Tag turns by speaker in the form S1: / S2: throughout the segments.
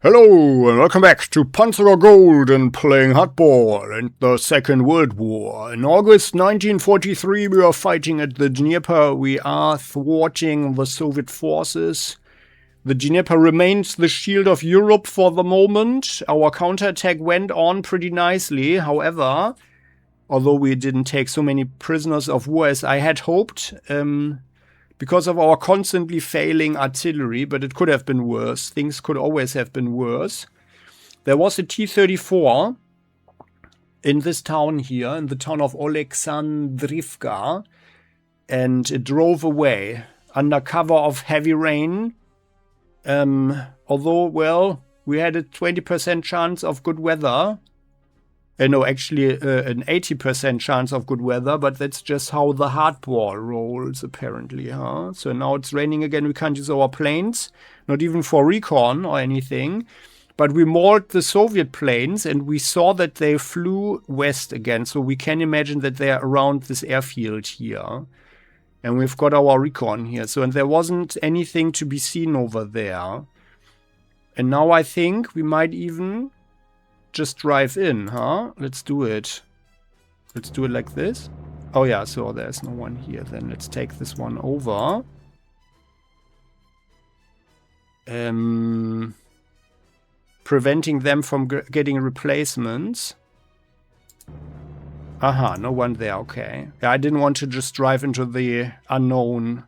S1: Hello and welcome back to Panzer Corps Gold and playing hardball and the Second World War. In August 1943 we are fighting at the Dnieper. We are thwarting the Soviet forces. The Dnieper remains the shield of Europe for the moment. Our counterattack went on pretty nicely. However, although we didn't take so many prisoners of war as I had hoped, because of our constantly failing artillery, but it could have been worse. Things could always have been worse. There was a T-34 in this town here, in the town of Alexandrivka, and it drove away under cover of heavy rain. Although, well, we had a 20% chance of good weather. No, actually an 80% chance of good weather, but that's just how the hardball rolls, apparently, huh? So now it's raining again, we can't use our planes, not even for recon or anything. But we mauled the Soviet planes and we saw that they flew west again, so we can imagine that they're around this airfield here. And we've got our recon here, so and there wasn't anything to be seen over there. And now I think we might even just drive in, huh? Let's do it. Let's do it like this. Oh yeah, so there's no one here. Then let's take this one over. Preventing them from getting replacements. Aha, no one there, okay. Yeah, I didn't want to just drive into the unknown.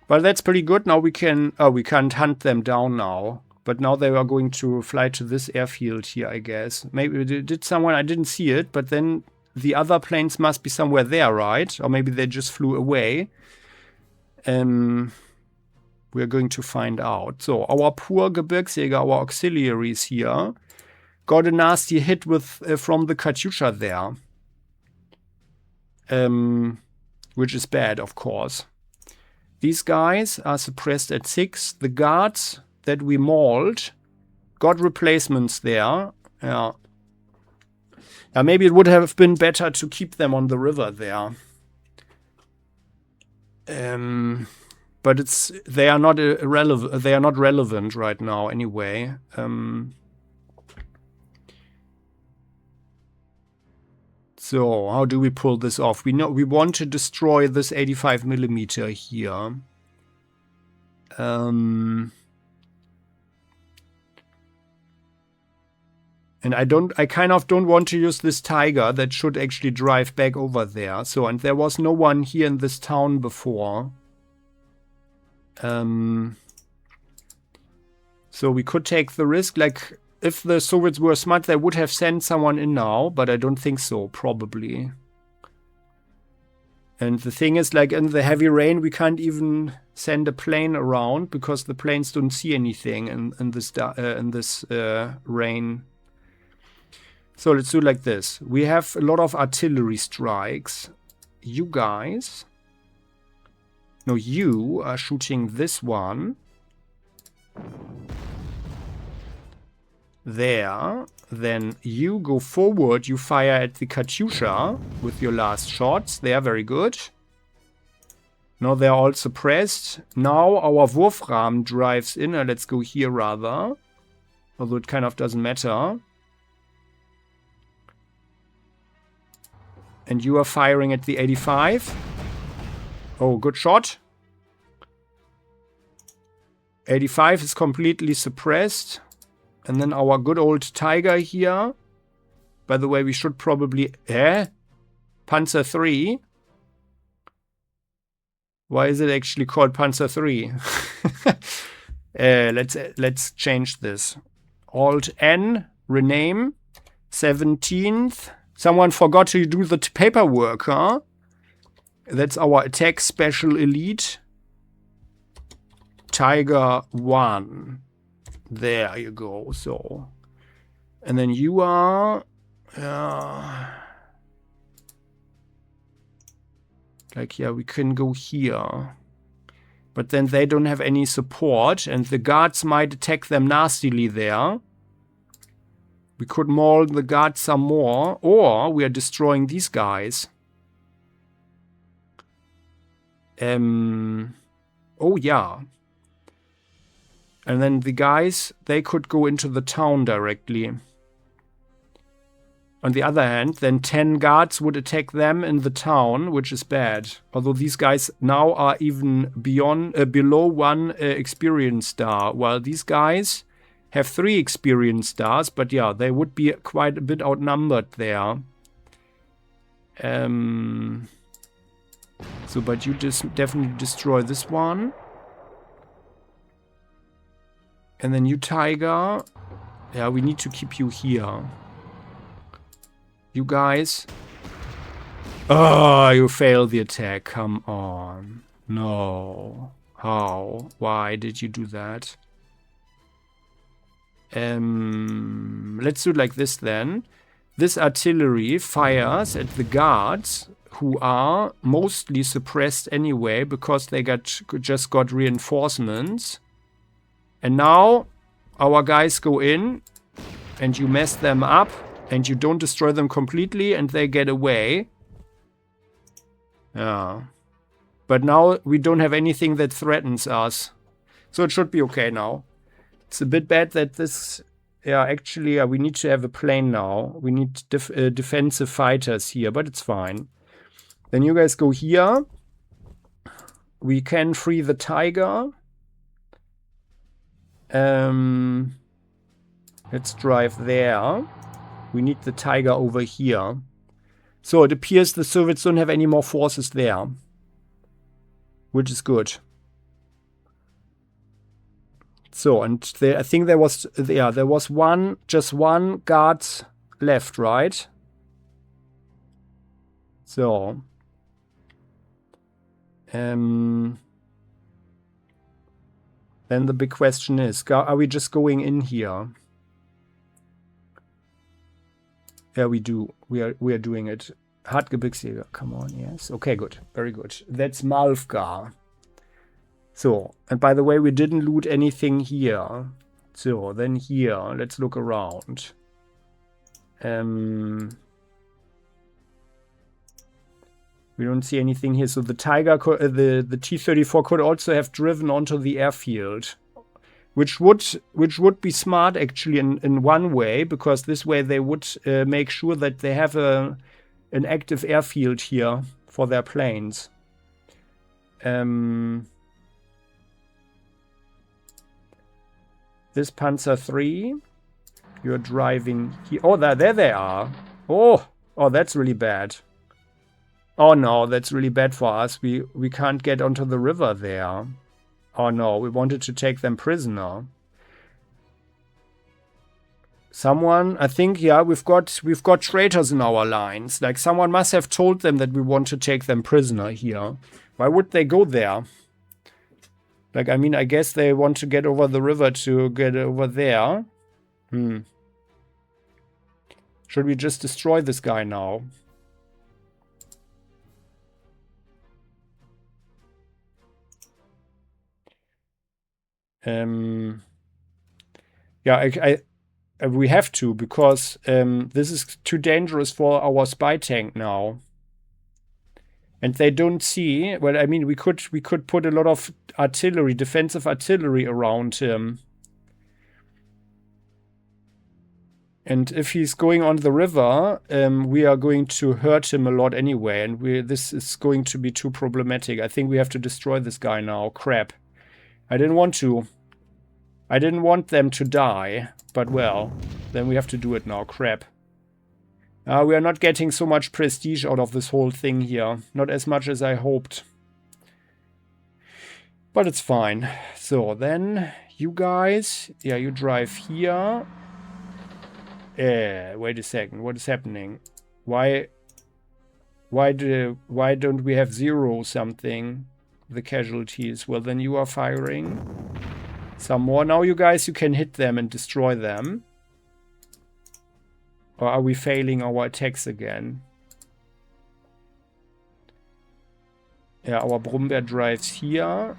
S1: But that's pretty good. Now we can... Oh, we can't hunt them down now. But now they are going to fly to this airfield here, I guess. Maybe did someone... I didn't see it, but then the other planes must be somewhere there, right? Or maybe they just flew away. We're going to find out. So, our poor Gebirgsjäger, our auxiliaries here, got a nasty hit with from the Katyusha there. Which is bad, of course. These guys are suppressed at 6. The guards that we mauled got replacements there. Yeah. Maybe it would have been better to keep them on the river there. But they are not irrelevant. They are not relevant right now anyway. So how do we pull this off? We know we want to destroy this 85mm here. And I kind of don't want to use this Tiger that should actually drive back over there. So, and there was no one here in this town before. So we could take the risk. Like, if the Soviets were smart, they would have sent someone in now. But I don't think so, probably. And the thing is, like, in the heavy rain, we can't even send a plane around because the planes don't see anything in this rain. So let's do it like this. We have a lot of artillery strikes. You guys... No, you are shooting this one. There. Then you go forward. You fire at the Katyusha with your last shots. They are very good. Now they're all suppressed. Now our Wurfrahmen drives in. Let's go here rather. Although it kind of doesn't matter. And you are firing at the 85. Oh, good shot. 85 is completely suppressed. And then our good old Tiger here. By the way, we should probably... Panzer 3. Why is it actually called Panzer 3? Let's change this. Alt-N, rename. 17th. Someone forgot to do the paperwork, huh? That's our attack special elite. Tiger 1. There you go. So. And then you are... like, yeah, we can go here. But then they don't have any support. And the guards might attack them nastily there. We could maul the guards some more. Or we are destroying these guys. Oh, yeah. And then the guys, they could go into the town directly. On the other hand, then 10 guards would attack them in the town, which is bad. Although these guys now are even below 1 experience star, while these guys have 3 experience stars. But yeah, they would be quite a bit outnumbered there. So, but you just definitely destroy this one. And then you, Tiger. Yeah, we need to keep you here. You guys. Oh, you failed the attack. Come on. No. How? Why did you do that? Let's do it like this then. This artillery fires at the guards, who are mostly suppressed anyway because they just got reinforcements. And now our guys go in and you mess them up and you don't destroy them completely and they get away. Yeah. But now we don't have anything that threatens us. So it should be okay now. It's a bit bad that this... Yeah, actually, we need to have a plane now. We need defensive fighters here, but it's fine. Then you guys go here. We can free the Tiger. Let's drive there. We need the Tiger over here. So it appears the Soviets don't have any more forces there. Which is good. So, and I think there was just one guard left, right? So, then the big question is, are we just going in here? Yeah, we do. We are doing it. Hartgebirgsjäger, come on, yes. Okay, good. Very good. That's Malvgar. So, and by the way, we didn't loot anything here. So, then here, let's look around. We don't see anything here. So the Tiger, the T-34 could also have driven onto the airfield. Which would be smart actually in one way, because this way they would make sure that they have an active airfield here for their planes. This Panzer III, you're driving here. Oh, there they are. Oh, that's really bad. Oh no, that's really bad for us. We can't get onto the river there. Oh no, we wanted to take them prisoner. Someone, I think, yeah, we've got traitors in our lines. Like, someone must have told them that we want to take them prisoner here. Why would they go there? Like, I mean, I guess they want to get over the river to get over there. Should we just destroy this guy now? Yeah, we have to, because this is too dangerous for our spy tank now. And they don't see... Well, I mean, we could put a lot of artillery, defensive artillery around him. And if he's going on the river, we are going to hurt him a lot anyway. And this is going to be too problematic. I think we have to destroy this guy now. Crap. I didn't want to. I didn't want them to die. But well, then we have to do it now. Crap. We are not getting so much prestige out of this whole thing here. Not as much as I hoped. But it's fine. So, then you guys... Yeah, you drive here. Wait a second. What is happening? Why don't we have 0 something? The casualties. Well, then you are firing some more. Now you guys, you can hit them and destroy them. Or are we failing our attacks again? Yeah, our Brummbär drives here.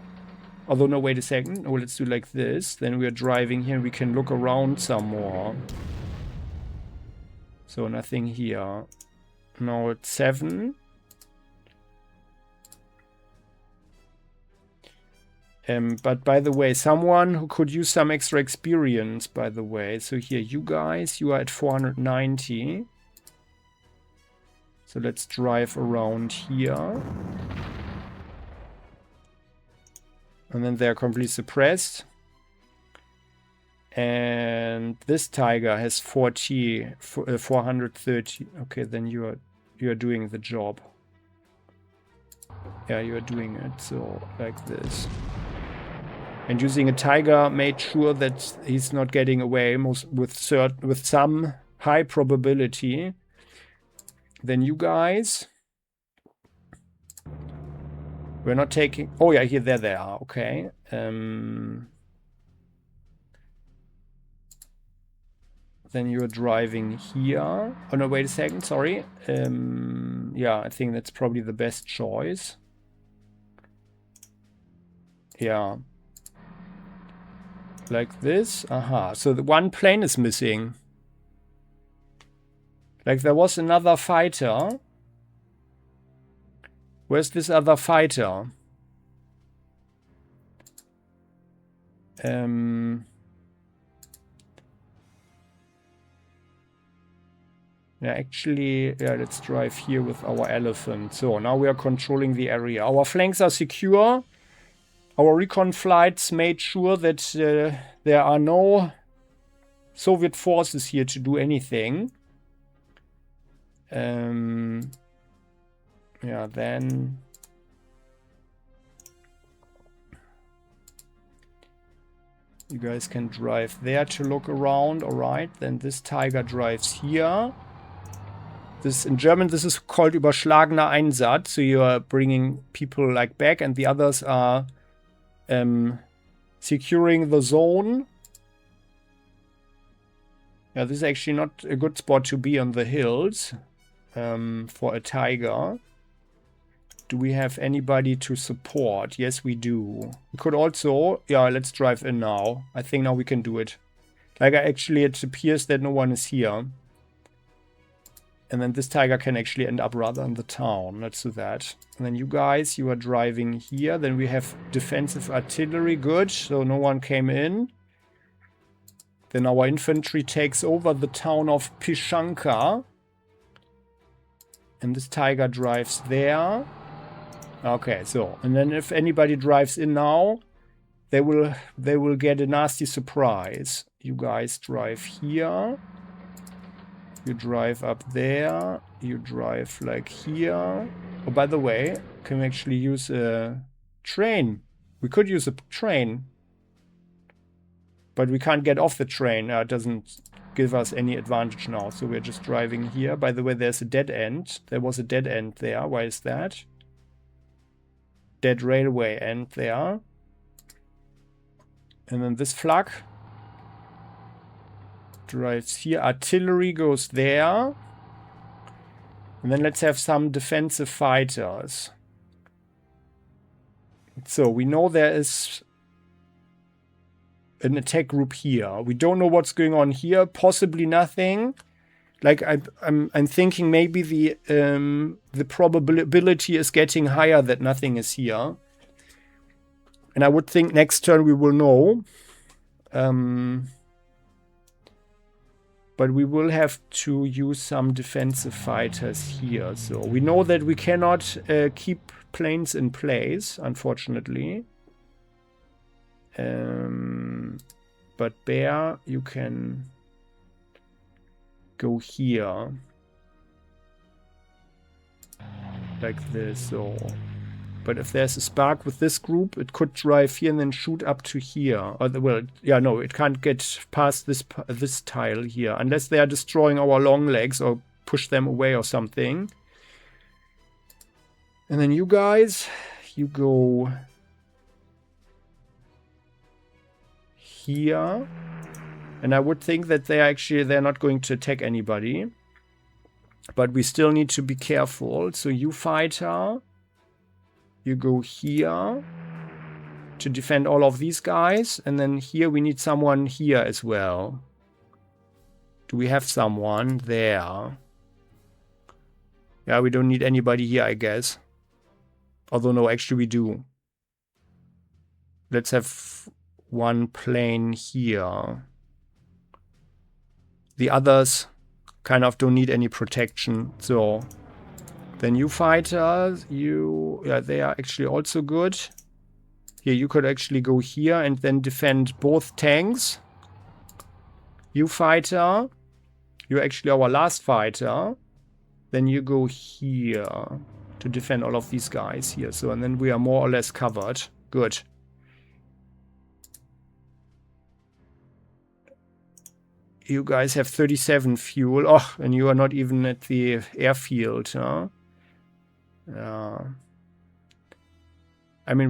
S1: Although, no, wait a second. Oh, let's do like this. Then we are driving here and we can look around some more. So, nothing here. Now it's 7. But by the way, someone who could use some extra experience, by the way. So here, you guys, you are at 490. So let's drive around here. And then they're completely suppressed. And this tiger has 430. Okay, then you are doing the job. Yeah, you are doing it. So like this. And using a tiger made sure that he's not getting away with some high probability. Then you guys, we're not taking. Oh yeah, here there they are. Okay. Then you're driving here. Oh no, wait a second. Sorry. Yeah, I think that's probably the best choice. Yeah. Like this. Aha. So the one plane is missing. Like there was another fighter. Where's this other fighter? Yeah, actually, yeah, let's drive here with our elephant. So now we are controlling the area. Our flanks are secure. Our recon flights made sure that there are no Soviet forces here to do anything. Yeah, then you guys can drive there to look around. All right, then this tiger drives here. This in German, this is called überschlagener Einsatz. So you are bringing people like back, and the others are securing the zone. Yeah, this is actually not a good spot to be on the hills for a tiger. Do we have anybody to support? Yes, we do. We could also... Yeah, let's drive in now. I think now we can do it. Like, actually, it appears that no one is here. And then this tiger can actually end up rather in the town. Let's do that. And then you guys, you are driving here. Then we have defensive artillery. Good. So no one came in. Then our infantry takes over the town of Pishanka. And this tiger drives there. Okay, so. And then if anybody drives in now, they will get a nasty surprise. You guys drive here. You drive up there. You drive like here. Oh, by the way, can we actually use a train? We could use a train. But we can't get off the train. It doesn't give us any advantage now. So we're just driving here. By the way, there's a dead end. There was a dead end there. Why is that? Dead railway end there. And then this flak drives here. Artillery goes there. And then let's have some defensive fighters. So we know there is an attack group here. We don't know what's going on here. Possibly nothing. Like I'm thinking maybe the probability is getting higher that nothing is here. And I would think next turn we will know. But we will have to use some defensive fighters here. So we know that we cannot keep planes in place, unfortunately. But Bear, you can go here. Like this, so. But if there's a spark with this group, it could drive here and then shoot up to here. Or well, yeah, no, it can't get past this tile here. Unless they are destroying our long legs or push them away or something. And then you guys, you go here. And I would think that they're not going to attack anybody. But we still need to be careful. So you fighter, you go here to defend all of these guys. And then here we need someone here as well. Do we have someone there? Yeah, we don't need anybody here, I guess. Although no, actually we do. let's have one plane here. The others kind of don't need any protection. So the new fighters, yeah, they are actually also good. Here, you could actually go here and then defend both tanks. You fighter, you're actually our last fighter. Then you go here to defend all of these guys here. So, and then we are more or less covered. Good. You guys have 37 fuel. Oh, and you are not even at the airfield, huh? I mean,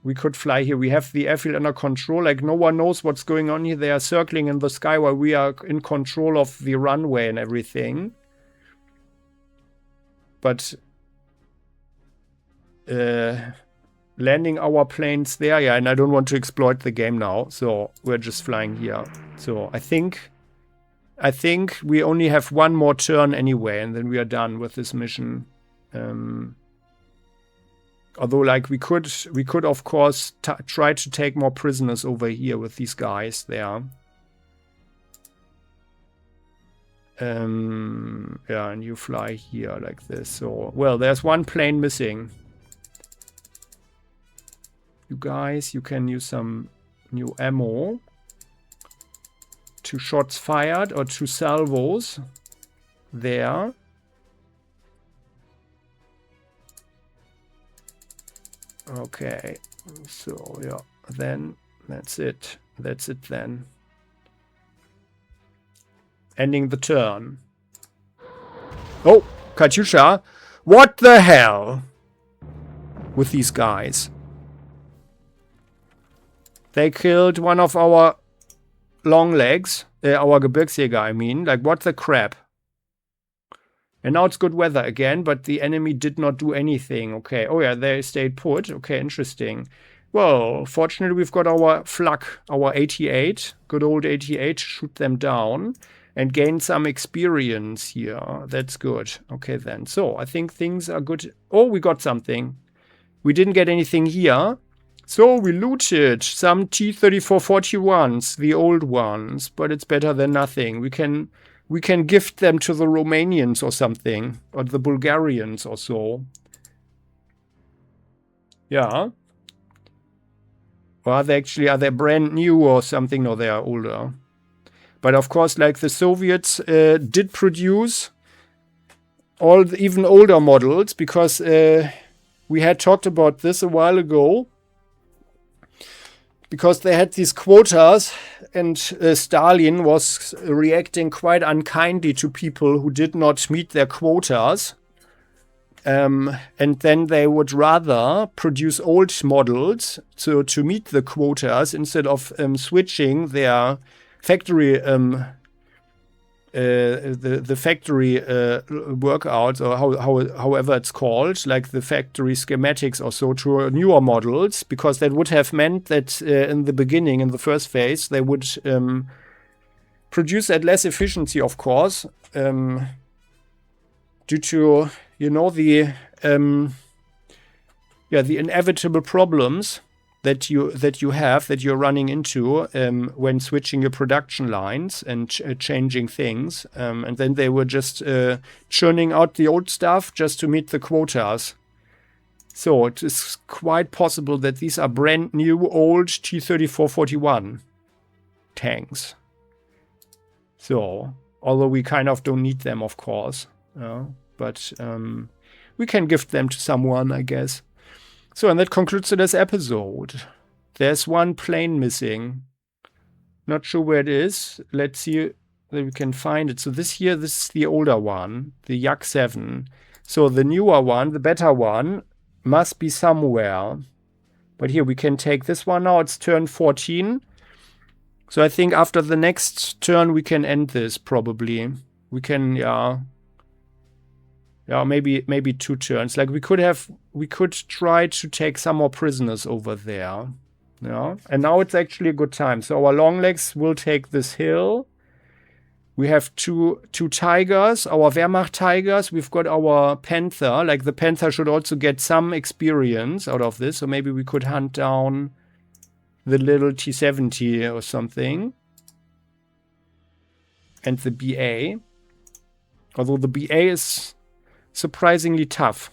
S1: we could fly here. We have the airfield under control. Like, no one knows what's going on here. They are circling in the sky while we are in control of the runway and everything. But landing our planes there, yeah, and I don't want to exploit the game now, so we're just flying here. So I think we only have one more turn anyway, and then we are done with this mission. Although, like, we could of course try to take more prisoners over here with these guys there. Yeah, and you fly here like this. So, well, there's one plane missing. You guys, you can use some new ammo. 2 shots fired or 2 salvos there. Okay, so yeah, then that's it. That's it then. Ending the turn. Oh, Katyusha. What the hell? With these guys. They killed one of our long legs. Our Gebirgsjäger, I mean. Like, what the crap? And now it's good weather again, but the enemy did not do anything. Okay. Oh yeah, they stayed put. Okay, interesting. Well, fortunately we've got our flak, our 88. Good old 88. Shoot them down. And gain some experience here. That's good. Okay then. So, I think things are good. Oh, we got something. We didn't get anything here. So, we looted some T-3441s, the old ones. But it's better than nothing. We can gift them to the Romanians or something. Or the Bulgarians or so. Yeah. Or are they brand new or something? No, they are older. But of course, like the Soviets did produce even older models, because we had talked about this a while ago. Because they had these quotas, and Stalin was reacting quite unkindly to people who did not meet their quotas. And then they would rather produce old models to meet the quotas instead of switching their factory the factory workouts, or however it's called, like the factory schematics or so, to newer models, because that would have meant that in the beginning, in the first phase, they would produce at less efficiency, of course, due to, you know, the inevitable problems that you're running into when switching your production lines and changing things, and then they were just churning out the old stuff just to meet the quotas. So it is quite possible that these are brand new old T-3441 tanks. So, although we kind of don't need them, of course, but we can gift them to someone, I guess. So, and that concludes today's episode. There's one plane missing. Not sure where it is. Let's see that we can find it. So this is the older one, the Yak 7. So the newer one, the better one, must be somewhere. But here we can take this one now. It's turn 14. So I think after the next turn we can end this, probably. We can, yeah, maybe 2 turns. Like we could try to take some more prisoners over there. Yeah. And now it's actually a good time. So our long legs will take this hill. We have two tigers, our Wehrmacht tigers. We've got our Panther. Like the Panther should also get some experience out of this. So maybe we could hunt down the little T-70 or something. And the BA. Although the BA is surprisingly tough,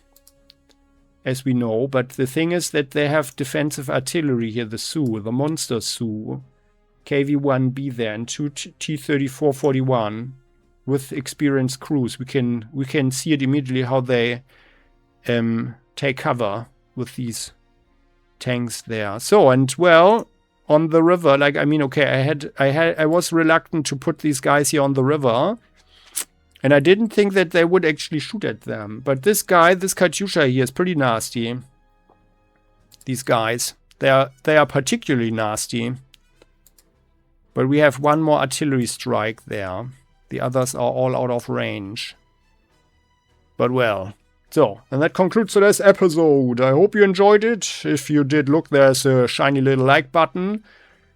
S1: as we know. But the thing is that they have defensive artillery here, the Sioux, the monster Sioux. KV-1B there, and 2 T-34-41 with experienced crews. We can see it immediately how they take cover with these tanks there. So, and well, on the river, like, I mean, okay, I was reluctant to put these guys here on the river, and I didn't think that they would actually shoot at them. But this guy, this Katyusha here, is pretty nasty. These guys, they are particularly nasty. But we have one more artillery strike there. The others are all out of range. But well. So, and that concludes today's episode. I hope you enjoyed it. If you did, look, there's a shiny little like button.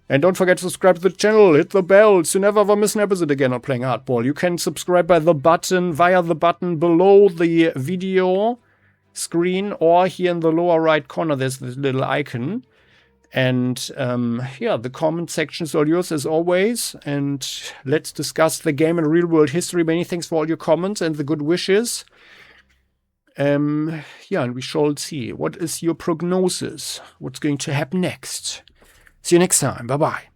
S1: And don't forget to subscribe to the channel. Hit the bell so you never ever miss an episode again on Playing Hardball. You can subscribe via the button below the video screen. Or here in the lower right corner, there's this little icon. And yeah, the comment section is all yours as always. And let's discuss the game in real world history. Many thanks for all your comments and the good wishes. Yeah, and we shall see. What is your prognosis? What's going to happen next? See you next time. Bye-bye.